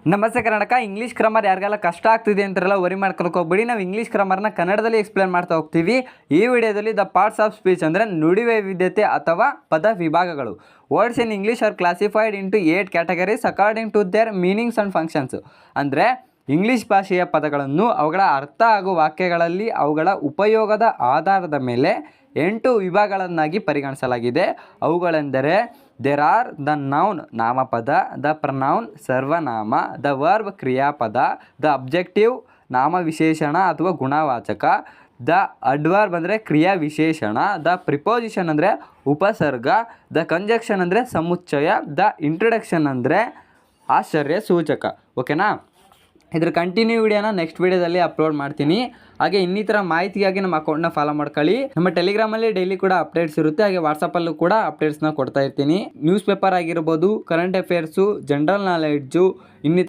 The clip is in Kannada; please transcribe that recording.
ನಮಸ್ತೆ ಕರ್ನಾಟಕ. ಇಂಗ್ಲೀಷ್ ಗ್ರಾಮರ್ ಯಾರಿಗೆಲ್ಲ ಕಷ್ಟ ಆಗ್ತಿದೆ ಅಂತಾರಲ್ಲ ವರಿ ಮಾಡ್ಕೊಳಕ್ಕೆ ಹೋಗ್ಬೇಡಿ. ನಾವು ಇಂಗ್ಲೀಷ್ ಗ್ರಾಮರ್ನ ಕನ್ನಡದಲ್ಲಿ ಎಕ್ಸ್ಪ್ಲೇನ್ ಮಾಡ್ತಾ ಹೋಗ್ತೀವಿ. ಈ ವಿಡಿಯೋದಲ್ಲಿ ದ ಪಾರ್ಟ್ಸ್ ಆಫ್ ಸ್ಪೀಚ್ ಅಂದರೆ ನುಡಿ ವೈವಿಧ್ಯತೆ ಅಥವಾ ಪದ ವಿಭಾಗಗಳು. Words in English are classified into 8 categories according to their meanings and functions. ಅಂದರೆ ಇಂಗ್ಲೀಷ್ ಭಾಷೆಯ ಪದಗಳನ್ನು ಅವುಗಳ ಅರ್ಥ ಹಾಗೂ ವಾಕ್ಯಗಳಲ್ಲಿ ಅವುಗಳ ಉಪಯೋಗದ ಆಧಾರದ ಮೇಲೆ 8 ವಿಭಾಗಗಳನ್ನಾಗಿ ಪರಿಗಣಿಸಲಾಗಿದೆ. ಅವುಗಳೆಂದರೆ ದೇರ್ ಆರ್ ದ ನೌನ್ ನಾಮಪದ, ದ ಪ್ರನೌನ್ ಸರ್ವನಾಮ, ದ ವರ್ಬ್ ಕ್ರಿಯಾಪದ, ದ ಅಬ್ಜೆಕ್ಟಿವ್ ನಾಮವಿಶೇಷಣ ಅಥವಾ ಗುಣವಾಚಕ, ದ ಅಡ್ವರ್ಬ್ ಅಂದರೆ ಕ್ರಿಯಾ ವಿಶೇಷಣ, ದ ಪ್ರಿಪೋಸಿಷನ್ ಅಂದರೆ ಉಪಸರ್ಗ, ದ ಕಂಜಕ್ಷನ್ ಅಂದರೆ ಸಮುಚ್ಚಯ, ದ ಇಂಟ್ರಡಕ್ಷನ್ ಅಂದರೆ ಆಶ್ಚರ್ಯ ಸೂಚಕ. ಓಕೆನಾ? ಇದ್ರ ಕಂಟಿನ್ಯೂ ವಿಡಿಯೋನ ನೆಕ್ಸ್ಟ್ ವಿಡಿಯೋದಲ್ಲಿ ಅಪ್ಲೋಡ್ ಮಾಡ್ತೀನಿ. ಹಾಗೆ ಇನ್ನಿತರ ಮಾಹಿತಿಗಾಗಿ ನಮ್ಮ ಅಕೌಂಟ್ನ ಫಾಲೋ ಮಾಡ್ಕೊಳ್ಳಿ. ನಮ್ಮ ಟೆಲಿಗ್ರಾಮಲ್ಲಿ ಡೈಲಿ ಕೂಡ ಅಪ್ಡೇಟ್ಸ್ ಇರುತ್ತೆ. ಹಾಗೆ ವಾಟ್ಸಪ್ಪಲ್ಲೂ ಕೂಡ ಅಪ್ಡೇಟ್ಸ್ನ ಕೊಡ್ತಾ ಇರ್ತೀನಿ. ನ್ಯೂಸ್ ಪೇಪರ್ ಆಗಿರ್ಬೋದು, ಕರೆಂಟ್ ಅಫೇರ್ಸು, ಜನರಲ್ ನಾಲೆಡ್ಜು, ಇನ್ನಿತರ